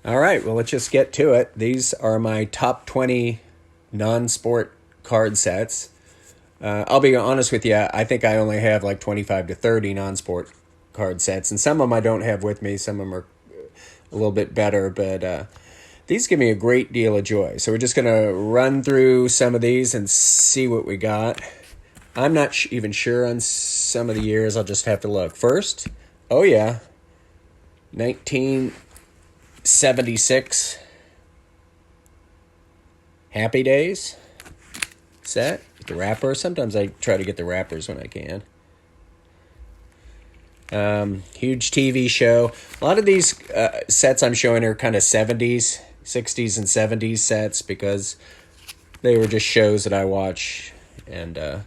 All right, well, let's just get to it. These are my top 20 non-sport card sets. I'll be honest with you, I think I only have like 25 to 30 non-sport card sets, and some of them I don't have with me. Some of them are a little bit better, but these give me a great deal of joy. So we're just going to run through some of these and see what we got. I'm not even sure on some of the years. I'll just have to look. First, oh yeah, 1976 Happy Days set. The wrapper. Sometimes I try to get the wrappers when I can. Huge TV show. A lot of these sets I'm showing are kind of 70s, 60s, and 70s sets because they were just shows that I watch and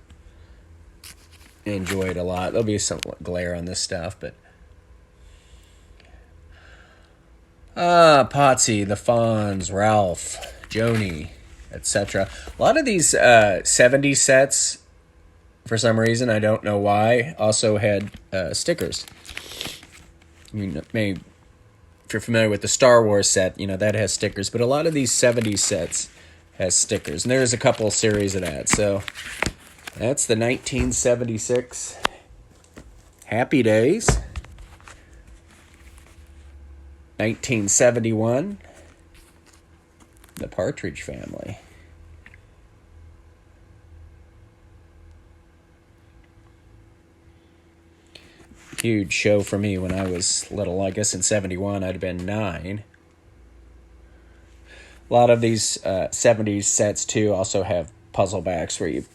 enjoyed a lot. There'll be some glare on this stuff, but Potsy, the Fonz, Ralph, Joni, etc. A lot of these 70s sets, for some reason, I don't know why, also had stickers. I mean, maybe if you're familiar with the Star Wars set, that has stickers, but a lot of these 70s sets has stickers, and there's a couple series of that. So that's the 1976 Happy Days. 1971, The Partridge Family. Huge show for me when I was little. I guess in 71 I'd have been 9. A lot of these 70s sets too also have puzzle backs where you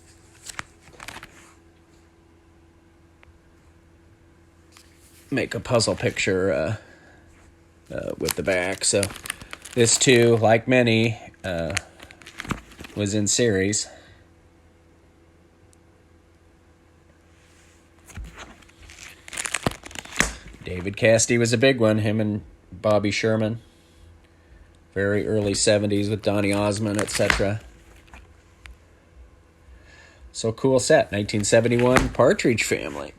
make a puzzle picture with the back. So this too, like many, was in series. David Cassidy was a big one, him and Bobby Sherman. Very early 70s with Donny Osmond, etc. So cool set. 1971 Partridge Family.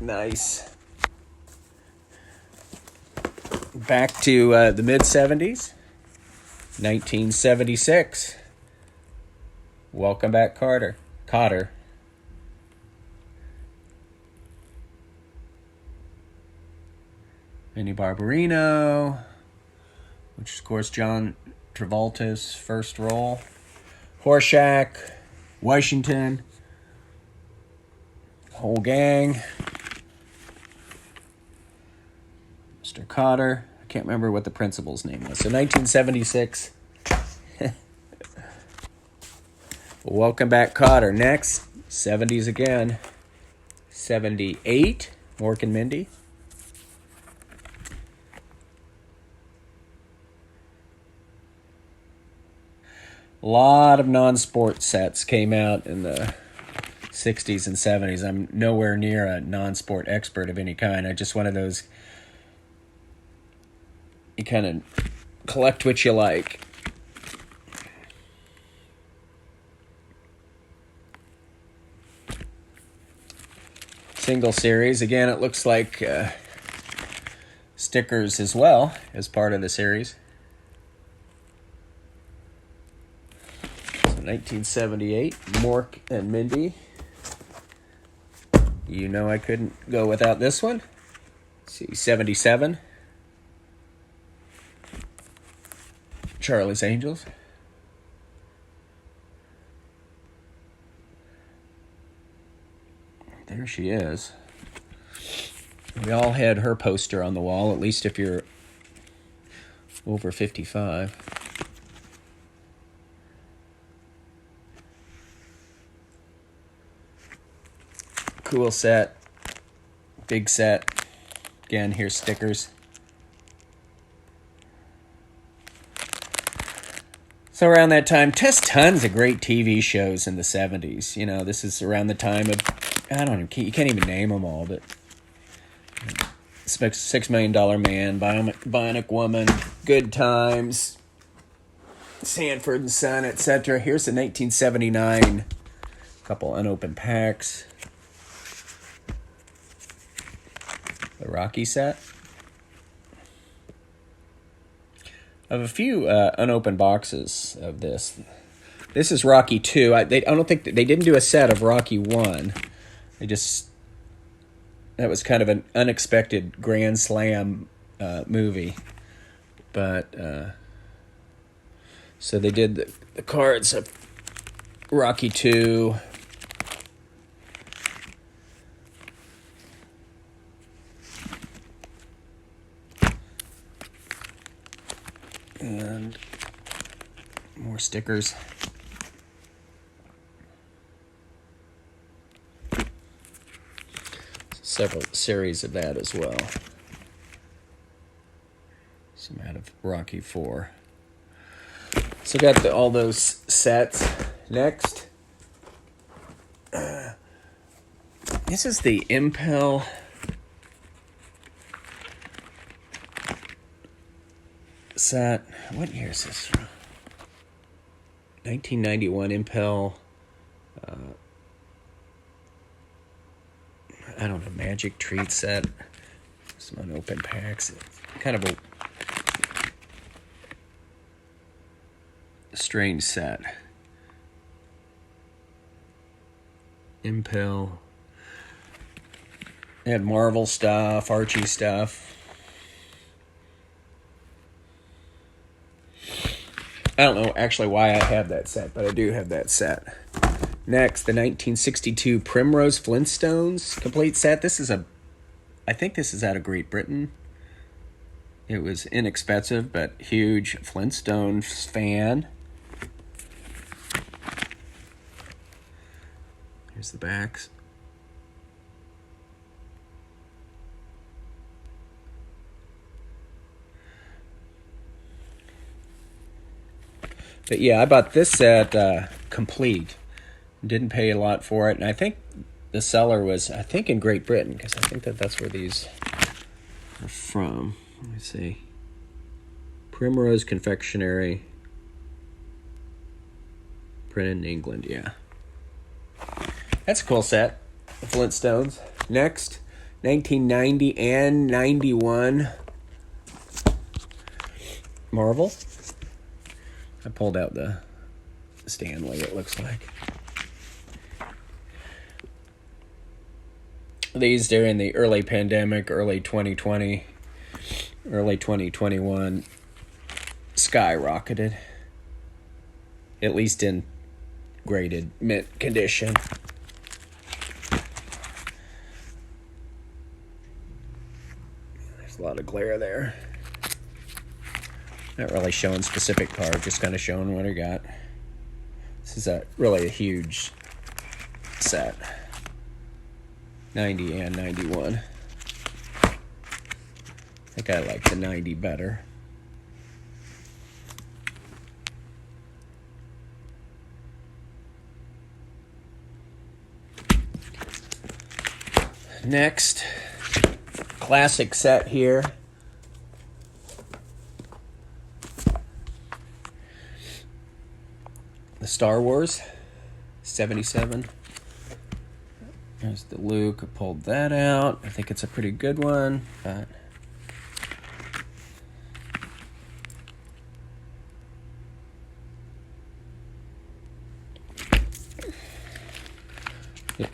Nice. Back to the mid-70s. 1976. Welcome Back, Kotter. Vinnie Barbarino, which is, of course, John Travolta's first role. Horshack, Washington, whole gang. Mr. Kotter. I can't remember what the principal's name was. So 1976. Welcome Back, Kotter. Next, 70s again. 78, Mork and Mindy. A lot of non-sport sets came out in the 60s and 70s. I'm nowhere near a non-sport expert of any kind. I'm just one of those, you kind of collect what you like. Single series. Again, it looks like stickers as well as part of the series. 1978, Mork and Mindy. I couldn't go without this one. Let's see, 77, Charlie's Angels. There she is. We all had her poster on the wall, at least if you're over 55. Cool set. Big set. Again, here's stickers. So around that time, tons of great TV shows in the 70s. This is around the time of, you can't even name them all, but $6 Million Man, Bionic Woman, Good Times, Sanford and Son, etc. Here's the 1979 couple unopened packs. The Rocky set. I have a few unopened boxes of this. This is Rocky 2. I don't think they didn't do a set of Rocky 1. They just, that was kind of an unexpected Grand Slam movie. But so they did the cards of Rocky 2. And more stickers. Several series of that as well. Some out of Rocky 4. So got all those sets. Next, this is the Impel set. What year is this from? 1991 Impel. I don't know, Magic Treat set. Some unopened packs. Kind of a strange set. Impel. They had Marvel stuff, Archie stuff. I don't know actually why I have that set, but I do have that set. Next, the 1962 Primrose Flintstones complete set. I think this is out of Great Britain. It was inexpensive, but huge Flintstones fan. Here's the backs. But yeah, I bought this set complete. Didn't pay a lot for it, and I think the seller was, in Great Britain, because I think that's where these are from. Let me see. Primrose Confectionery. Printed in England, yeah. That's a cool set. The Flintstones. Next, 1990 and 91 Marvel. I pulled out the Stanley, it looks like. These during the early pandemic, early 2020, early 2021, skyrocketed. At least in graded mint condition. There's a lot of glare there. Not really showing specific card, just kind of showing what I got. This is really a huge set. 90 and 91. I think I like the 90 better. Next, classic set here. The Star Wars 77. There's the Luke. I pulled that out. I think it's a pretty good one, but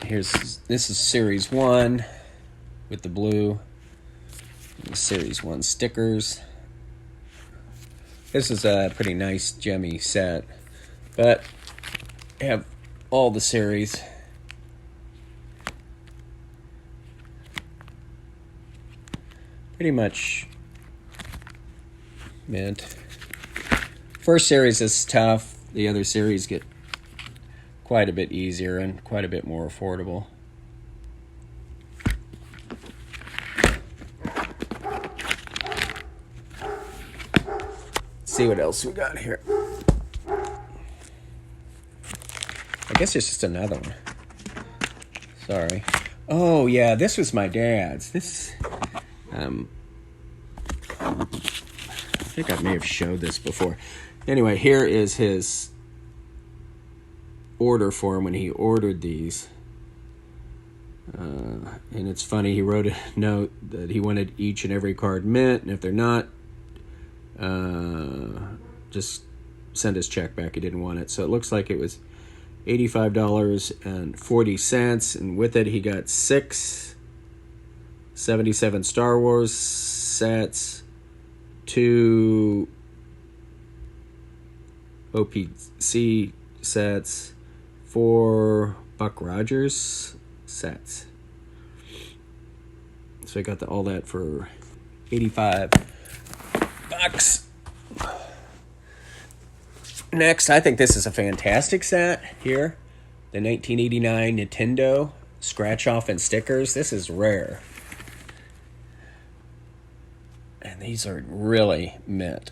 this is Series 1 with the blue. And the Series 1 stickers. This is a pretty nice gemmy set, but I have all the series. Pretty much mint. First series is tough. The other series get quite a bit easier and quite a bit more affordable. Let's see what else we got here. I guess it's just another one. Sorry. Oh yeah, this was my dad's. This I think I may have showed this before. Anyway, here is his order form when he ordered these. And it's funny, he wrote a note that he wanted each and every card mint, and if they're not just send his check back. He didn't want it. So it looks like it was $85.40. And with it, he got 6 77 Star Wars sets, 2 OPC sets, 4 Buck Rogers sets. So I got all that for $85. Next, I think this is a fantastic set here. The 1989 Nintendo scratch off and stickers. This is rare. And these are really mint.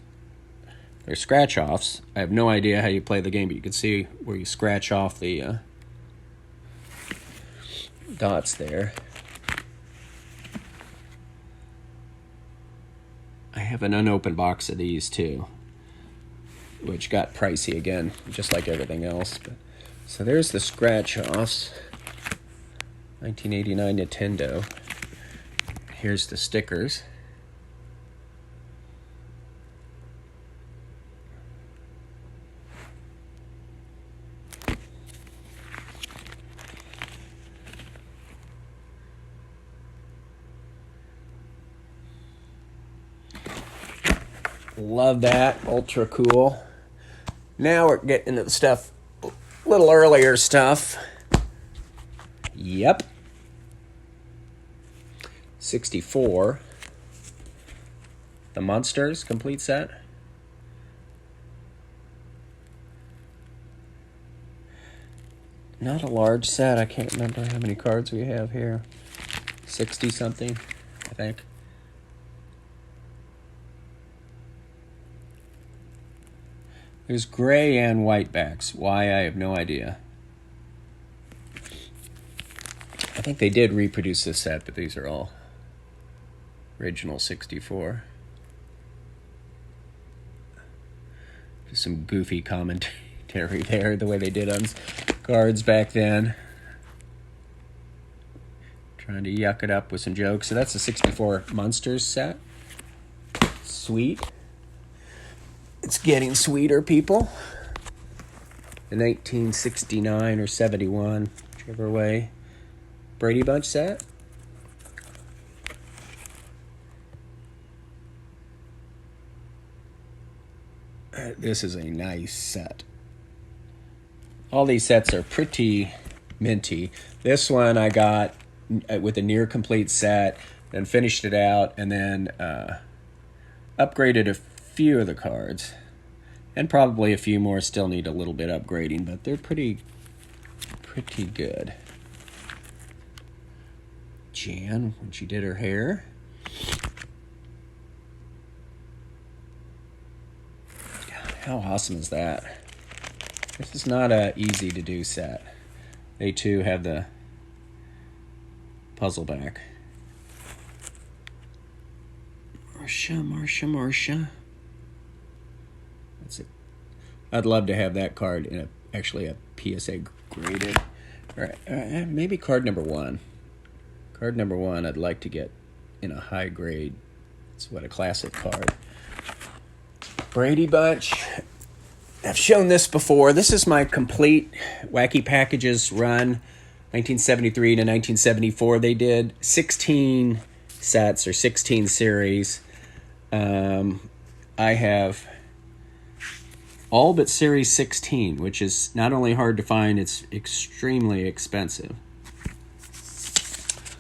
They're scratch offs. I have no idea how you play the game, but you can see where you scratch off the dots there. I have an unopened box of these too, which got pricey again, just like everything else. But, so there's the scratch offs. 1989 Nintendo. Here's the stickers. Love that. Ultra cool. Now we're getting into the stuff, a little earlier stuff. Yep. 64. The Monsters complete set. Not a large set. I can't remember how many cards we have here. 60 something, I think. There's gray and white backs. Why, I have no idea. I think they did reproduce this set, but these are all original 64. Just some goofy commentary there, the way they did on cards back then. Trying to yuck it up with some jokes. So that's a 64 Monsters set. Sweet. It's getting sweeter, people. The 1969 or 71, whichever way. Brady Bunch set. This is a nice set. All these sets are pretty minty. This one I got with a near complete set, then finished it out, and then upgraded a few of the cards, and probably a few more still need a little bit upgrading, but they're pretty good. Jan, when she did her hair. God, how awesome is that? This is not a easy to do set. They too have the puzzle back. Marsha. That's it. I'd love to have that card in actually a PSA graded. All right, maybe card number 1. Card number 1 I'd like to get in a high grade. It's what a classic card. Brady Bunch. I've shown this before. This is my complete Wacky Packages run, 1973 to 1974. They did 16 sets or 16 series. I have all but Series 16, which is not only hard to find, it's extremely expensive.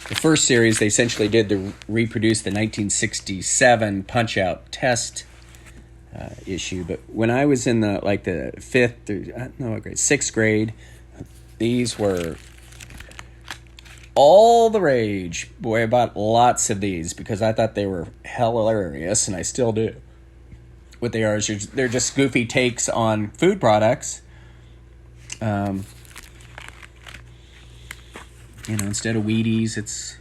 The first series they essentially did to reproduce the 1967 Punch-Out test issue, but when I was in the 6th grade, these were all the rage. Boy, I bought lots of these because I thought they were hilarious, and I still do. What they are is they're just goofy takes on food products. Instead of Wheaties, it's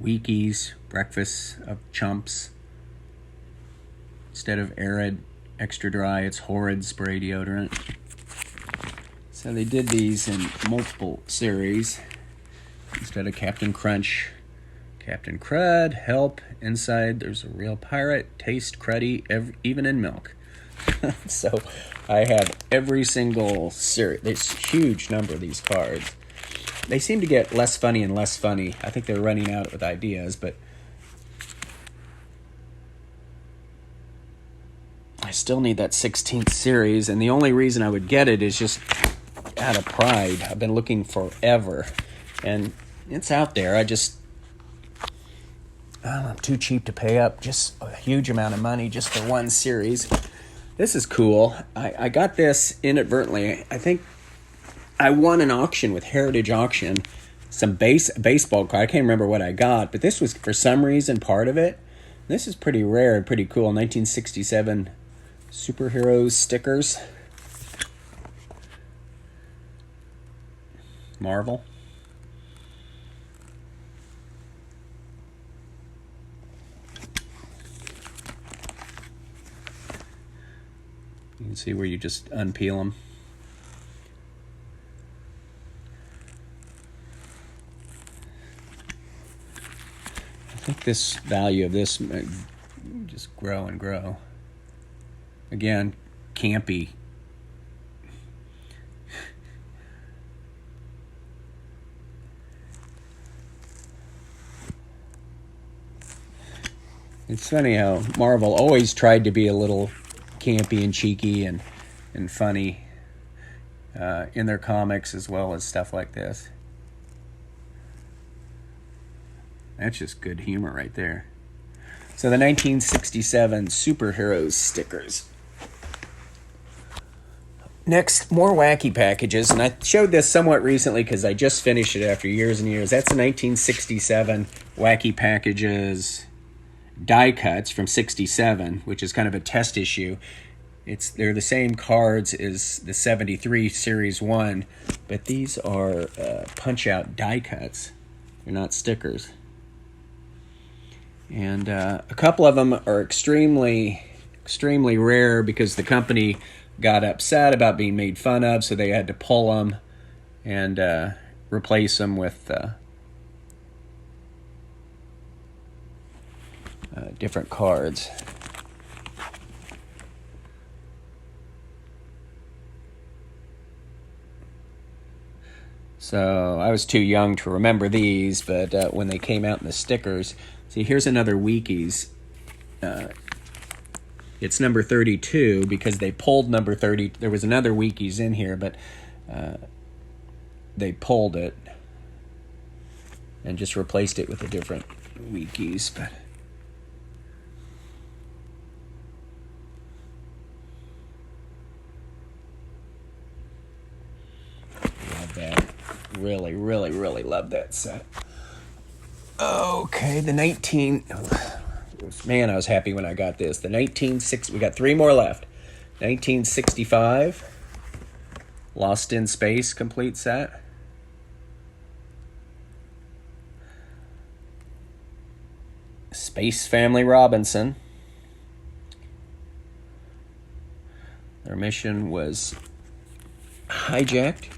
Weekies, breakfast of chumps. Instead of Arid Extra Dry, it's Horrid spray deodorant. So they did these in multiple series. Instead of Captain Crunch, Captain Crud, Help, Inside, there's a real pirate, Taste cruddy, even in milk. So I have every single series. There's a huge number of these cards. They seem to get less funny and less funny. I think they're running out with ideas, but I still need that 16th series, and the only reason I would get it is just out of pride. I've been looking forever, and it's out there. I don't know, I'm too cheap to pay up just a huge amount of money just for one series. This is cool. I got this inadvertently. I think I won an auction with Heritage Auction, some baseball card. I can't remember what I got, but this was, for some reason, part of it. This is pretty rare and pretty cool. 1967 superheroes stickers. Marvel. You can see where you just unpeel them. I think this value of this might just grow and grow. Again, campy. It's funny how Marvel always tried to be a little campy and cheeky and funny in their comics as well as stuff like this. That's just good humor right there. So the 1967 superheroes stickers. Next, more wacky packages, and I showed this somewhat recently because I just finished it after years and years. That's the 1967 wacky packages die cuts from 67, which is kind of a test issue. They're the same cards as the 73 Series 1, but these are punch-out die cuts. They're not stickers. And a couple of them are extremely, extremely rare because the company got upset about being made fun of, so they had to pull them and replace them with different cards. So I was too young to remember these, but when they came out in the stickers, see, here's another Weekies. It's number 32 because they pulled number 30. There was another Weekies in here, but they pulled it and just replaced it with a different Weekies. But love that. Really, really, really love that set. Okay, the 19... Man, I was happy when I got this. The 1960... We got three more left. 1965 Lost in Space complete set. Space Family Robinson. Their mission was hijacked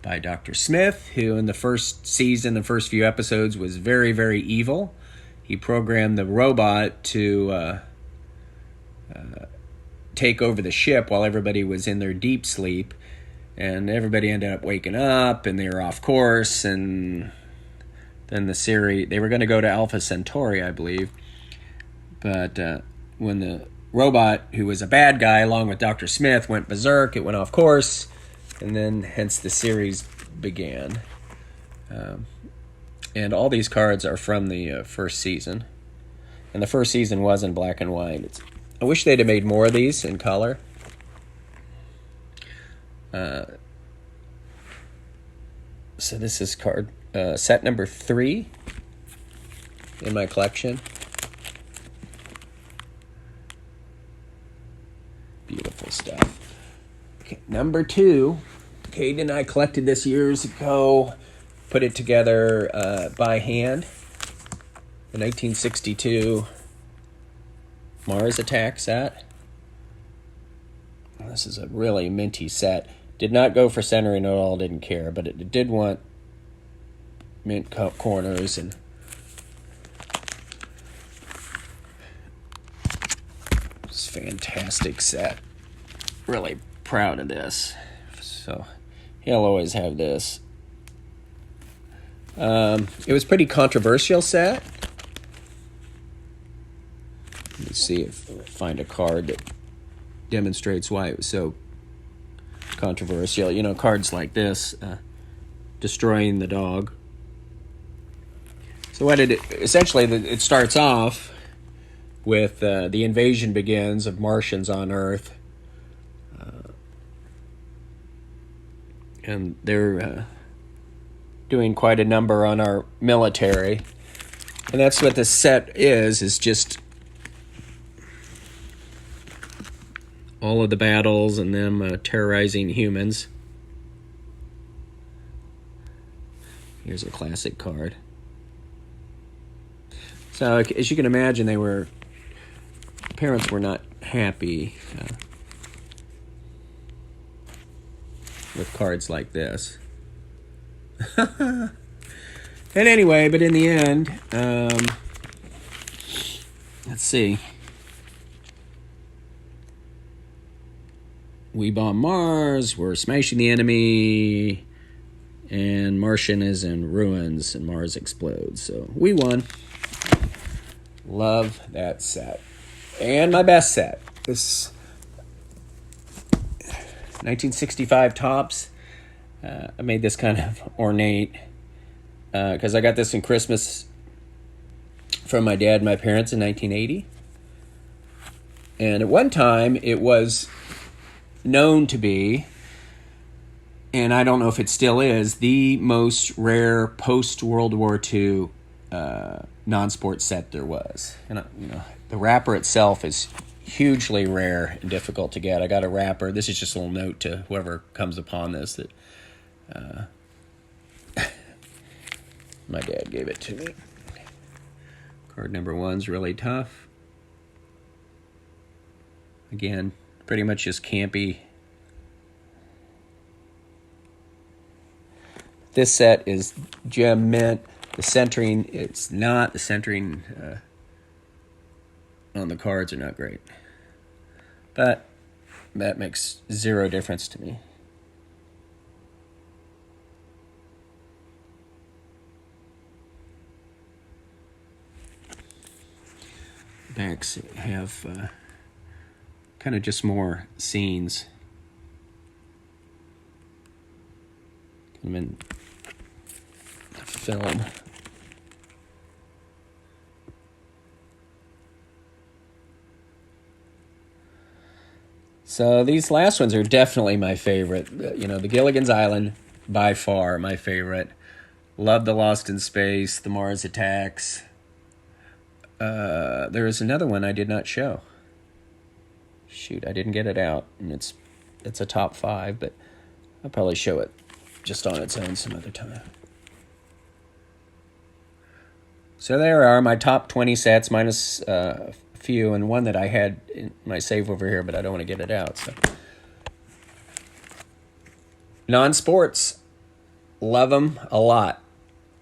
by Dr. Smith, who in the first season, the first few episodes, was very, very evil. He programmed the robot to take over the ship while everybody was in their deep sleep, and everybody ended up waking up, and they were off course, and then the series, they were going to go to Alpha Centauri, I believe, but when the robot, who was a bad guy, along with Dr. Smith, went berserk, it went off course, and then hence the series began. And all these cards are from the first season. And the first season was in black and white. I wish they'd have made more of these in color. So this is card set number 3 in my collection. Beautiful stuff. Okay, number 2. Caden and I collected this years ago. Put it together by hand. The 1962 Mars Attack set. This is a really minty set. Did not go for centering at all, didn't care, but it did want mint corners and fantastic set. Really proud of this. So he'll always have this. It was pretty controversial set. Let me see if I find a card that demonstrates why it was so controversial. You know, cards like this, destroying the dog. So what essentially it starts off with the invasion begins of Martians on Earth, and they're doing quite a number on our military, and that's what this set is just all of the battles and them terrorizing humans. Here's a classic card. So as you can imagine, parents were not happy with cards like this. And anyway, but in the end, let's see. We bomb Mars, we're smashing the enemy, and Martian is in ruins, and Mars explodes. So we won. Love that set. And my best set. This 1965 Topps. I made this kind of ornate because I got this in Christmas from my dad and my parents in 1980. And at one time, it was known to be, and I don't know if it still is, the most rare post-World War II non-sport set there was. And the wrapper itself is hugely rare and difficult to get. I got a wrapper. This is just a little note to whoever comes upon this that my dad gave it to me. Card number 1's really tough. Again, pretty much just campy. This set is gem mint. The centering, it's not. The centering on the cards are not great. But that makes zero difference to me. Backs have kind of just more scenes. I'm in film. So these last ones are definitely my favorite. The Gilligan's Island, by far my favorite. Love the Lost in Space, the Mars Attacks. There is another one I did not show. Shoot, I didn't get it out, and it's a top 5, but I'll probably show it just on its own some other time. So there are my top 20 sets, minus a few, and one that I had in my save over here, but I don't want to get it out. So, non-sports, love them a lot.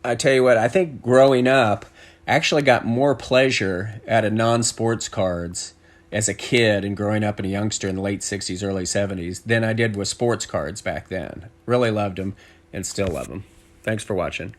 I tell you what, I think growing up, I actually got more pleasure out of non-sports cards as a kid and growing up and a youngster in the late 60s, early 70s than I did with sports cards back then. Really loved them and still love them. Thanks for watching.